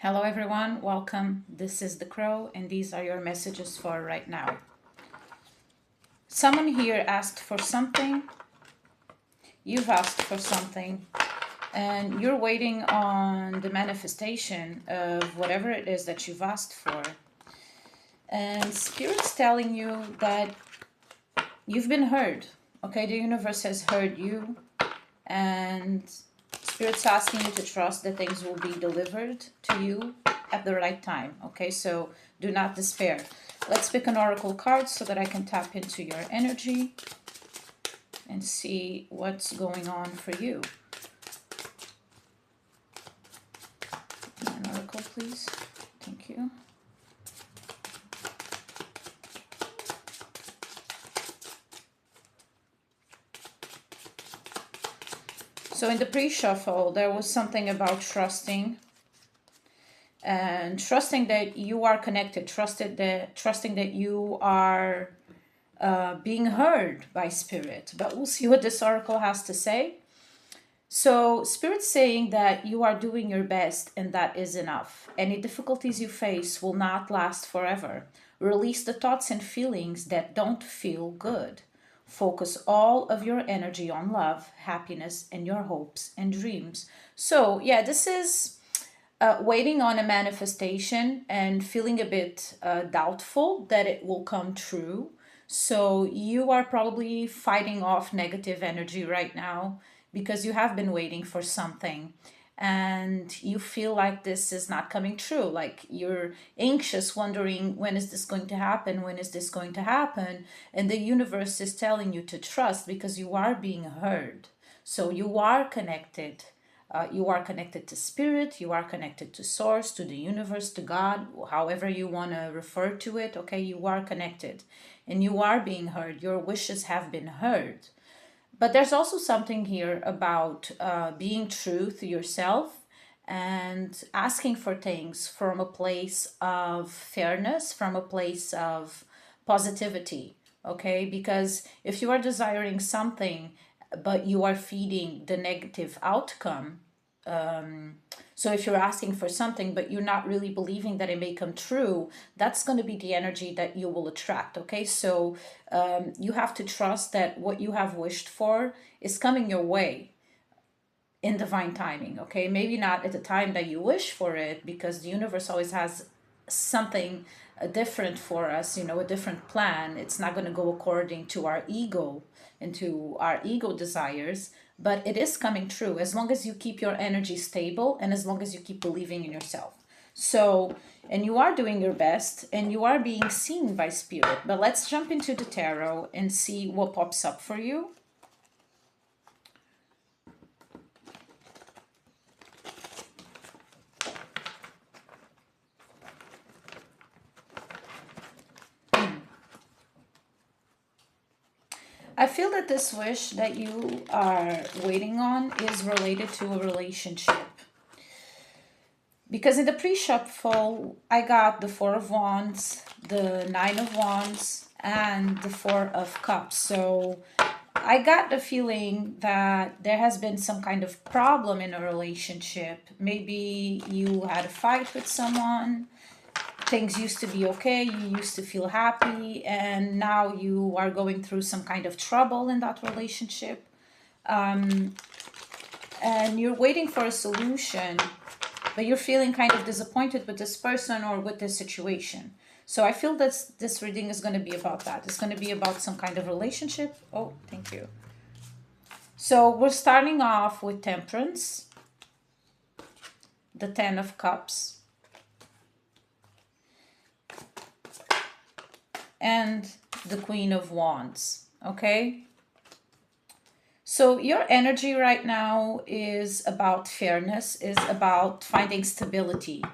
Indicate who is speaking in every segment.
Speaker 1: Hello everyone, welcome. This is the Crow, and these are your messages for right now. Someone here asked for something, you've asked for something, and you're waiting on the manifestation of whatever it is that you've asked for. And Spirit's telling you that you've been heard. Okay, the universe has heard you, and Spirit's asking you to trust that things will be delivered to you at the right time. Okay, so do not despair. Let's pick an oracle card so that I can tap into your energy and see what's going on for you. An oracle, please. Thank you. So in the pre-shuffle, there was something about trusting and trusting that you are connected, trusting that you are being heard by Spirit. But we'll see what this oracle has to say. So Spirit's saying that you are doing your best and that is enough. Any difficulties you face will not last forever. Release the thoughts and feelings that don't feel good. Focus all of your energy on love, happiness, and your hopes and dreams. So yeah, this is waiting on a manifestation and feeling a bit doubtful that it will come true. So you are probably fighting off negative energy right now because you have been waiting for something and you feel like this is not coming true. Like you're anxious, wondering, when is this going to happen? When is this going to happen? And the universe is telling you to trust because you are being heard. So you are connected. You are connected to Spirit, you are connected to Source, to the universe, to God, however you want to refer to it. Okay, you are connected and you are being heard. Your wishes have been heard. But there's also something here about being true to yourself and asking for things from a place of fairness, from a place of positivity. Okay, because if you are desiring something but you are feeding the negative outcome, so if you're asking for something but you're not really believing that it may come true, that's going to be the energy that you will attract. Okay, so you have to trust that what you have wished for is coming your way in divine timing. Okay, maybe not at the time that you wish for it, because the universe always has something different for us, you know, a different plan. It's not going to go according to our ego and to our ego desires, but it is coming true as long as you keep your energy stable and as long as you keep believing in yourself. So, and you are doing your best and you are being seen by Spirit. But let's jump into the tarot and see what pops up for you. I feel that this wish that you are waiting on is related to a relationship. Because in the pre-shuffle, I got the Four of Wands, the Nine of Wands, and the Four of Cups. So I got the feeling that there has been some kind of problem in a relationship. Maybe you had a fight with someone, things used to be okay, you used to feel happy, and now you are going through some kind of trouble in that relationship. And you're waiting for a solution, but you're feeling kind of disappointed with this person or with this situation. So I feel that this reading is going to be about that. It's going to be about some kind of relationship. Oh, thank you. So we're starting off with Temperance, the Ten of Cups, and the Queen of Wands. Okay? So your energy right now is about fairness, is about finding stability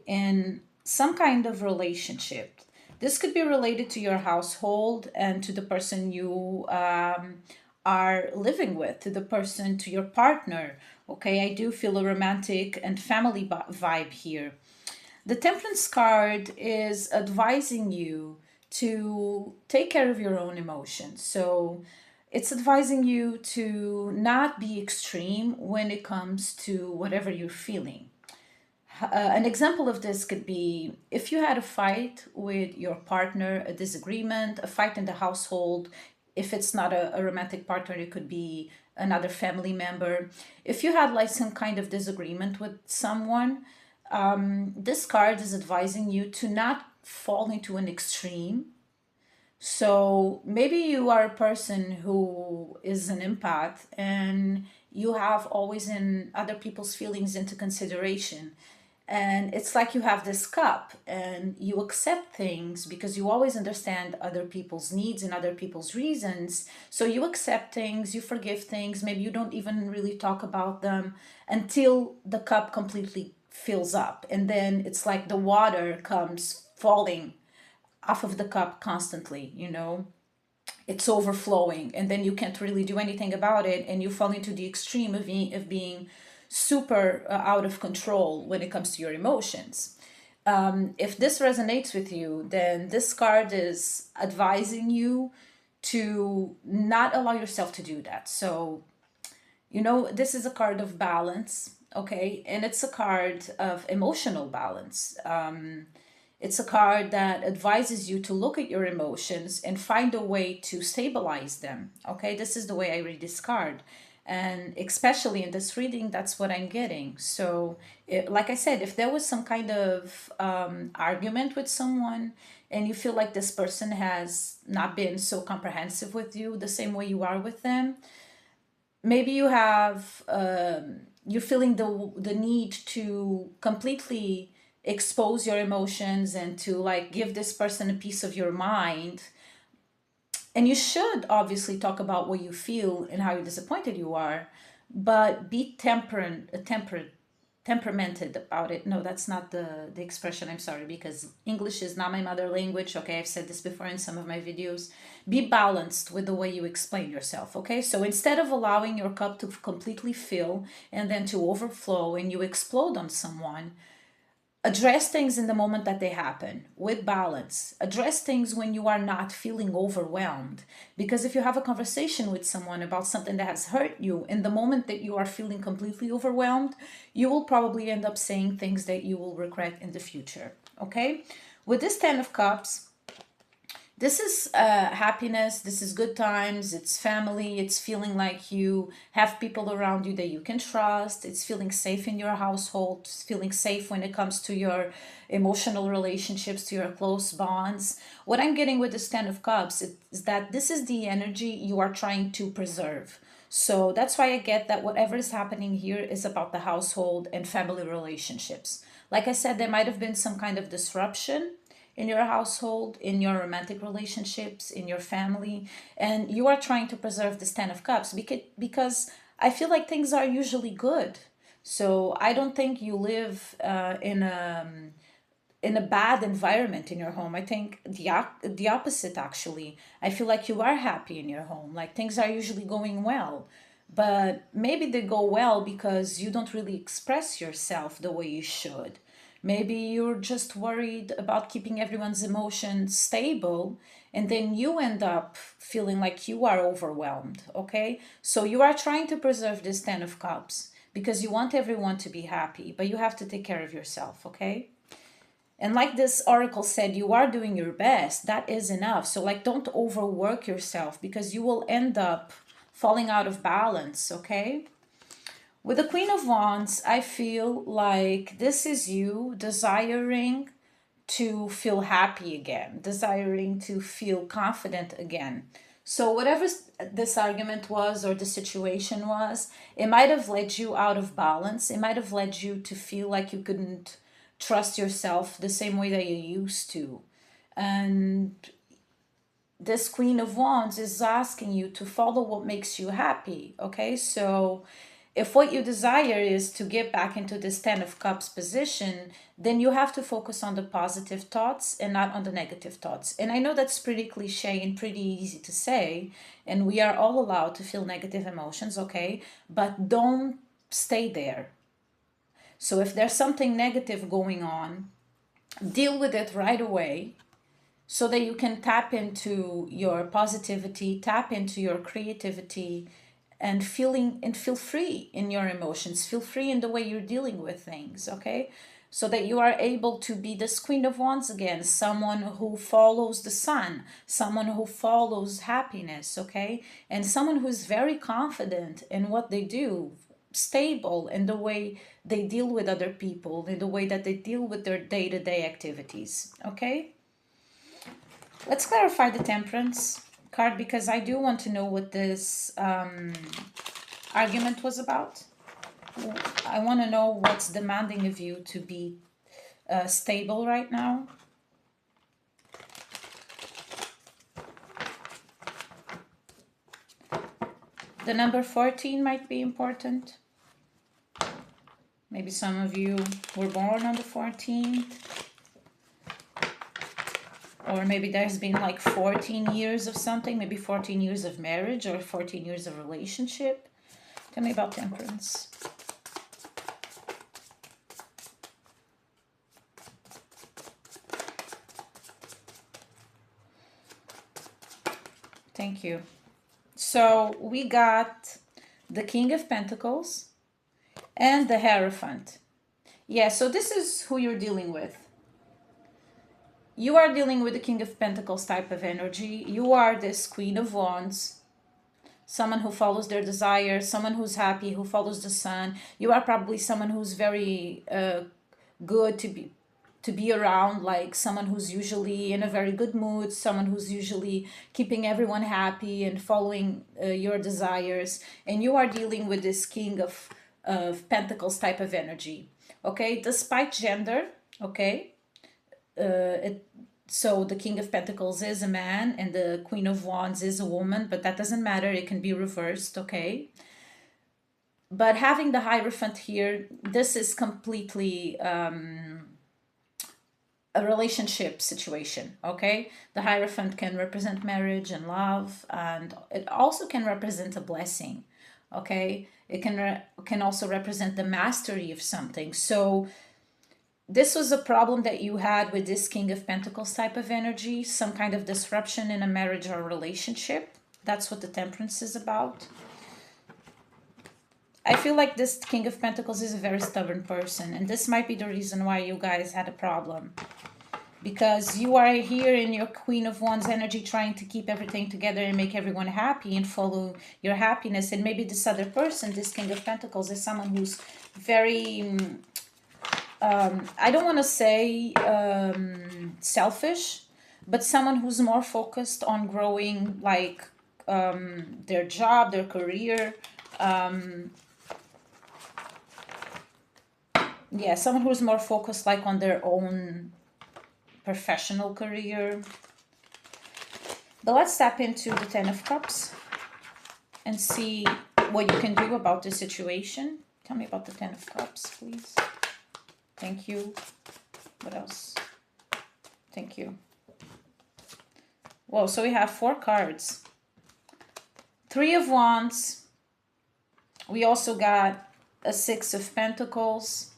Speaker 1: in some kind of relationship. This could be related to your household and to the person you are living with, to the person, to your partner. Okay, I do feel a romantic and family vibe here. The Temperance card is advising you to take care of your own emotions. So it's advising you to not be extreme when it comes to whatever you're feeling. An example of this could be if you had a fight with your partner, a disagreement, a fight in the household. If it's not a romantic partner, it could be another family member. If you had like some kind of disagreement with someone, this card is advising you to not fall into an extreme. So maybe you are a person who is an empath and you have always in other people's feelings into consideration. And it's like you have this cup and you accept things because you always understand other people's needs and other people's reasons. So you accept things, you forgive things, maybe you don't even really talk about them until the cup completely fills up. And then it's like the water comes falling off of the cup constantly, it's overflowing, and then you can't really do anything about it, and you fall into the extreme of being super out of control when it comes to your emotions. If this resonates with you, then this card is advising you to not allow yourself to do that. So, this is a card of balance, okay? And it's a card of emotional balance. It's a card that advises you to look at your emotions and find a way to stabilize them. Okay, this is the way I read this card. And especially in this reading, that's what I'm getting. So, like I said, if there was some kind of argument with someone and you feel like this person has not been so comprehensive with you the same way you are with them, maybe you're feeling the need to completely expose your emotions and to like give this person a piece of your mind. And you should obviously talk about what you feel and how disappointed you are, but be temperamented about it. No, that's not the expression. I'm sorry, because English is not my mother language. Okay, I've said this before in some of my videos. Be balanced with the way you explain yourself. Okay, so instead of allowing your cup to completely fill and then to overflow and you explode on someone, address things in the moment that they happen with balance. Address things when you are not feeling overwhelmed. Because if you have a conversation with someone about something that has hurt you, in the moment that you are feeling completely overwhelmed, you will probably end up saying things that you will regret in the future. Okay? With this 10 of Cups, this is happiness, this is good times, it's family, it's feeling like you have people around you that you can trust, it's feeling safe in your household, it's feeling safe when it comes to your emotional relationships, to your close bonds. What I'm getting with this 10 of Cups is that this is the energy you are trying to preserve. So that's why I get that whatever is happening here is about the household and family relationships. Like I said, there might have been some kind of disruption in your household, in your romantic relationships, in your family, and you are trying to preserve this 10 of Cups because I feel like things are usually good. So I don't think you live in a bad environment in your home. I think the opposite, actually. I feel like you are happy in your home, like things are usually going well. But maybe they go well because you don't really express yourself the way you should. Maybe you're just worried about keeping everyone's emotions stable, and then you end up feeling like you are overwhelmed, okay? So you are trying to preserve this 10 of Cups because you want everyone to be happy, but you have to take care of yourself, okay? And like this oracle said, you are doing your best. That is enough. So, like, don't overwork yourself because you will end up falling out of balance, okay? With the Queen of Wands, I feel like this is you desiring to feel happy again, desiring to feel confident again. So, whatever this argument was or the situation was, it might have led you out of balance. It might have led you to feel like you couldn't trust yourself the same way that you used to. And this Queen of Wands is asking you to follow what makes you happy, okay? So if what you desire is to get back into this 10 of Cups position, then you have to focus on the positive thoughts and not on the negative thoughts. And I know that's pretty cliche and pretty easy to say, and we are all allowed to feel negative emotions, okay? But don't stay there. So if there's something negative going on, deal with it right away so that you can tap into your positivity, tap into your creativity, and feel free in your emotions, feel free in the way you're dealing with things, okay? so that you are able to be this Queen of Wands again, someone who follows the sun, someone who follows happiness, okay? And someone who is very confident in what they do, stable in the way they deal with other people, in the way that they deal with their day-to-day activities, okay? Let's clarify the Temperance card, because I do want to know what this argument was about. I want to know what's demanding of you to be stable right now. The number 14 might be important. Maybe some of you were born on the 14th. Or maybe there's been like 14 years of something, maybe 14 years of marriage or 14 years of relationship. Tell me about Temperance. Thank you. So we got the King of Pentacles and the Hierophant. Yeah, so this is who you're dealing with. You are dealing with the King of Pentacles type of energy. You are this Queen of Wands, someone who follows their desires, someone who's happy, who follows the sun. You are probably someone who's very good to be around, like someone who's usually in a very good mood, someone who's usually keeping everyone happy and following your desires. And you are dealing with this King of Pentacles type of energy, okay? Despite gender, okay? So the King of Pentacles is a man and the Queen of Wands is a woman, but that doesn't matter. It can be reversed, okay? But having the Hierophant here, this is completely a relationship situation, okay? The Hierophant can represent marriage and love, and it also can represent a blessing, okay? It can also represent the mastery of something. So this was a problem that you had with this King of Pentacles type of energy, some kind of disruption in a marriage or relationship. That's what the Temperance is about. I feel like this King of Pentacles is a very stubborn person, and this might be the reason why you guys had a problem. Because you are here in your Queen of Wands energy trying to keep everything together and make everyone happy and follow your happiness. And maybe this other person, this King of Pentacles, is someone who's very... I don't want to say selfish, but someone who's more focused on growing, like their job, their career. Yeah, someone who's more focused like on their own professional career. But let's step into the Ten of Cups and see what you can do about this situation. Tell me about the Ten of Cups, please. Thank you. What else? Thank you. Whoa, so we have 4 cards. 3 of Wands. We also got a 6 of Pentacles,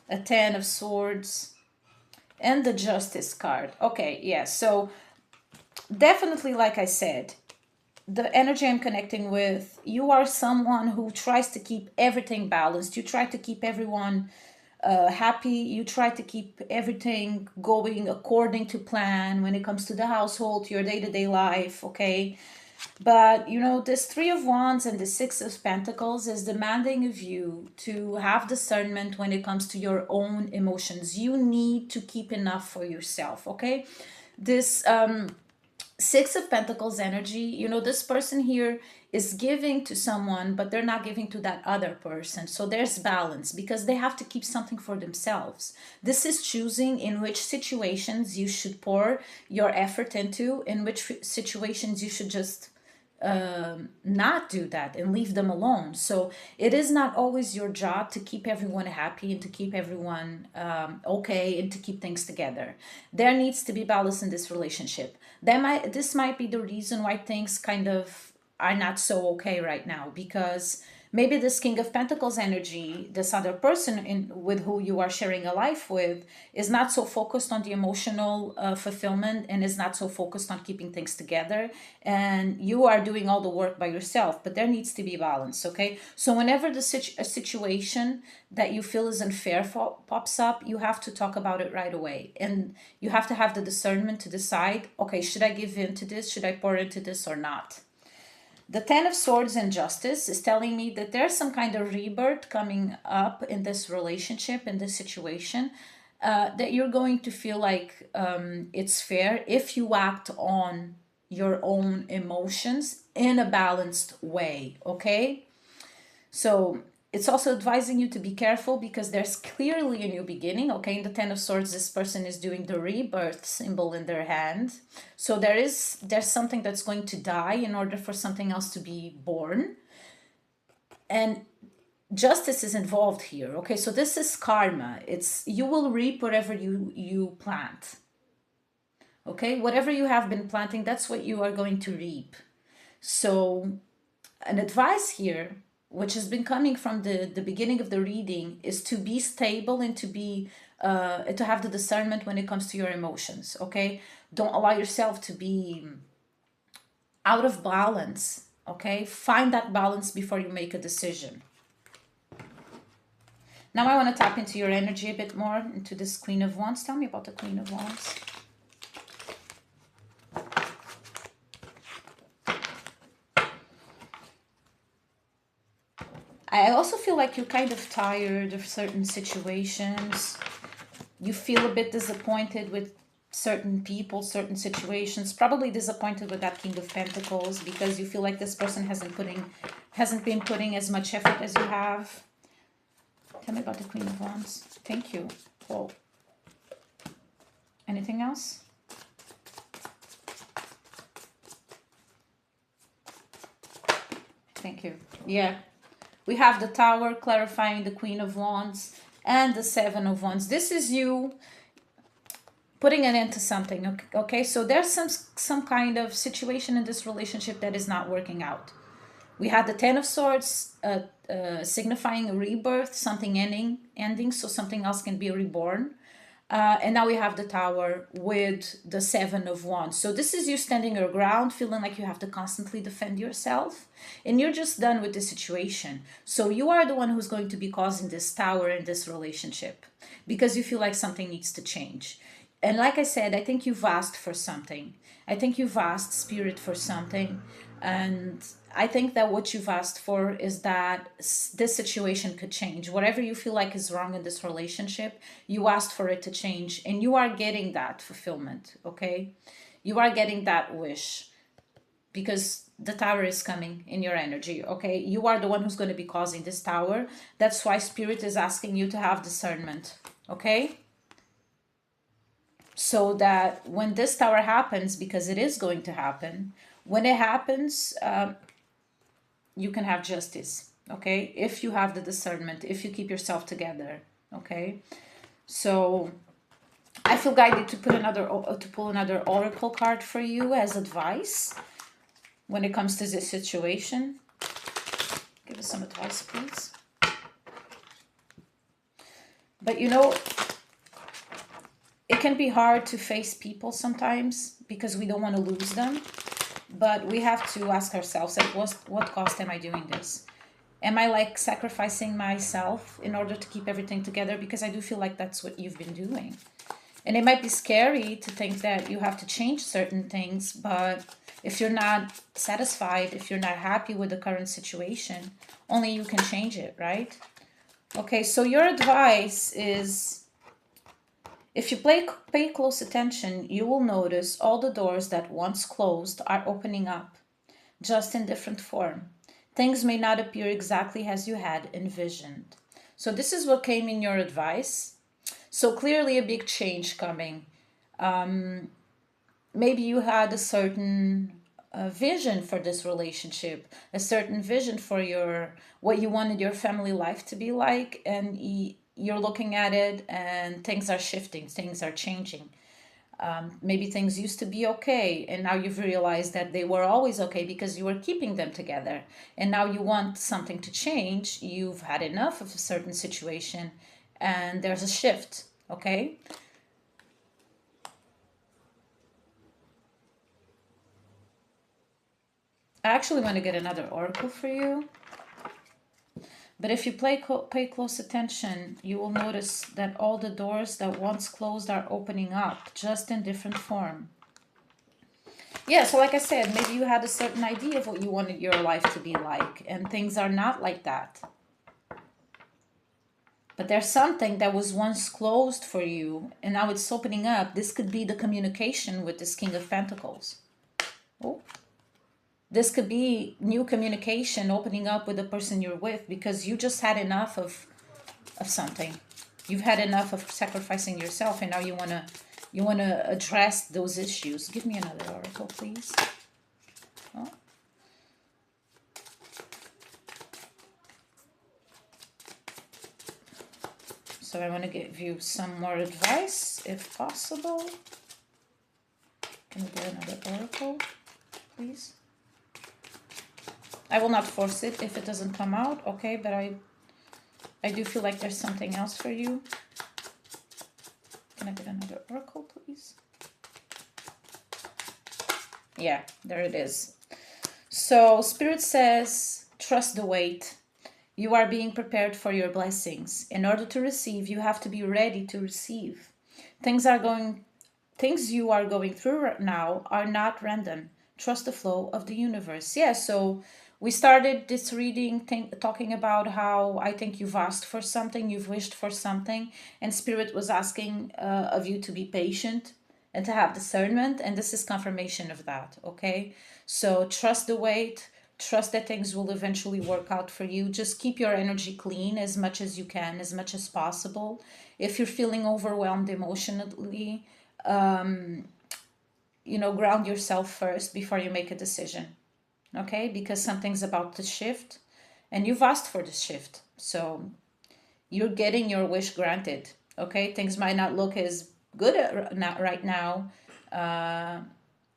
Speaker 1: a 10 of Swords, and the Justice card. Okay, yeah, so definitely, like I said, the energy I'm connecting with, you are someone who tries to keep everything balanced. You try to keep everyone happy. You try to keep everything going according to plan when it comes to the household, to your day-to-day life, okay? But, you know, this 3 of Wands and the 6 of Pentacles is demanding of you to have discernment when it comes to your own emotions. You need to keep enough for yourself, okay? This 6 of Pentacles energy, you know, this person here is giving to someone, but they're not giving to that other person. So there's balance because they have to keep something for themselves. This is choosing in which situations you should pour your effort into, in which situations you should just not do that and leave them alone. So it is not always your job to keep everyone happy and to keep everyone okay and to keep things together. There needs to be balance in this relationship. This might be the reason why things kind of are not so okay right now, because Maybe this King of Pentacles energy, this other person with who you are sharing a life with, is not so focused on the emotional fulfillment and is not so focused on keeping things together. And you are doing all the work by yourself, but there needs to be balance, okay? So whenever a situation that you feel is unfair pops up, you have to talk about it right away. And you have to have the discernment to decide, okay, should I give in to this? Should I pour into this or not? The Ten of Swords and Justice is telling me that there's some kind of rebirth coming up in this relationship, in this situation, that you're going to feel like it's fair if you act on your own emotions in a balanced way, okay? So it's also advising you to be careful because there's clearly a new beginning, okay? In the Ten of Swords, this person is doing the rebirth symbol in their hand. So there's something that's going to die in order for something else to be born. And justice is involved here, okay? So this is karma. It's you will reap whatever you plant, okay? Whatever you have been planting, that's what you are going to reap. So an advice here, which has been coming from the beginning of the reading, is to be stable and to be to have the discernment when it comes to your emotions, okay? Don't allow yourself to be out of balance, okay? Find that balance before you make a decision. Now I want to tap into your energy a bit more, into this Queen of Wands. Tell me about the Queen of Wands. I also feel like you're kind of tired of certain situations. You feel a bit disappointed with certain people, certain situations, probably disappointed with that King of Pentacles because you feel like this person hasn't been putting as much effort as you have. Tell me about the Queen of Wands. Thank you. Whoa. Anything else? Thank you. Yeah. We have the Tower clarifying the Queen of Wands and the Seven of Wands. This is you putting an end to something, okay? So there's some kind of situation in this relationship that is not working out. We had the Ten of Swords signifying a rebirth, something ending, so something else can be reborn. And now we have the Tower with the Seven of Wands. So this is you standing your ground, feeling like you have to constantly defend yourself. And you're just done with the situation. So you are the one who's going to be causing this tower in this relationship because you feel like something needs to change. And like I said, I think you've asked for something. I think you've asked Spirit for something. And I think that what you've asked for is that this situation could change. Whatever you feel like is wrong in this relationship, you asked for it to change. And you are getting that fulfillment, okay? You are getting that wish because the Tower is coming in your energy, okay? You are the one who's going to be causing this Tower. That's why Spirit is asking you to have discernment, okay? So that when this Tower happens, because it is going to happen, when it happens, you can have justice, okay? If you have the discernment, if you keep yourself together, okay? So I feel guided to pull another oracle card for you as advice when it comes to this situation. Give us some advice, please. But you know, it can be hard to face people sometimes because we don't want to lose them. But we have to ask ourselves, at what cost am I doing this? Am I like sacrificing myself in order to keep everything together? Because I do feel like that's what you've been doing. And it might be scary to think that you have to change certain things, but if you're not satisfied, if you're not happy with the current situation, only you can change it, right? Okay, so your advice is, if you pay close attention, you will notice all the doors that once closed are opening up, just in different form. Things may not appear exactly as you had envisioned. So this is what came in your advice. So clearly a big change coming. Maybe you had a certain vision for this relationship, a certain vision for what you wanted your family life to be like, and you're looking at it and things are shifting, things are changing. Maybe things used to be okay, and now you've realized that they were always okay because you were keeping them together. And now you want something to change. You've had enough of a certain situation, and there's a shift, okay? I actually want to get another oracle for you. But if you pay close attention, you will notice that all the doors that once closed are opening up, just in different form. Yeah, so like I said, maybe you had a certain idea of what you wanted your life to be like, and things are not like that. But there's something that was once closed for you, and now it's opening up. This could be the communication with this King of Pentacles. Oh. This could be new communication opening up with the person you're with because you just had enough of something. You've had enough of sacrificing yourself, and now you wanna address those issues. Give me another oracle, please. Oh. So I want to give you some more advice, if possible. Can we do another oracle, please? I will not force it if it doesn't come out, okay? But I do feel like there's something else for you. Can I get another oracle, please? Yeah, there it is. So Spirit says, trust the wait. You are being prepared for your blessings. In order to receive, you have to be ready to receive. Things you are going through right now are not random. Trust the flow of the universe. Yeah, so we started this reading talking about how I think you've asked for something, you've wished for something, and Spirit was asking of you to be patient and to have discernment, and this is confirmation of that, okay? So trust the wait, trust that things will eventually work out for you. Just keep your energy clean as much as you can, as much as possible. If you're feeling overwhelmed emotionally, ground yourself first before you make a decision, okay? Because something's about to shift and you've asked for the shift. So you're getting your wish granted, okay? Things might not look as good right now,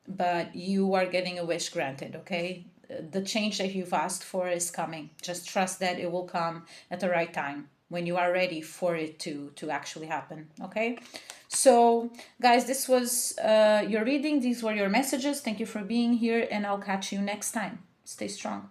Speaker 1: but you are getting a wish granted, okay? The change that you've asked for is coming. Just trust that it will come at the right time when you are ready for it to actually happen, okay? So guys, this was your reading. These were your messages. Thank you for being here, and I'll catch you next time. Stay strong.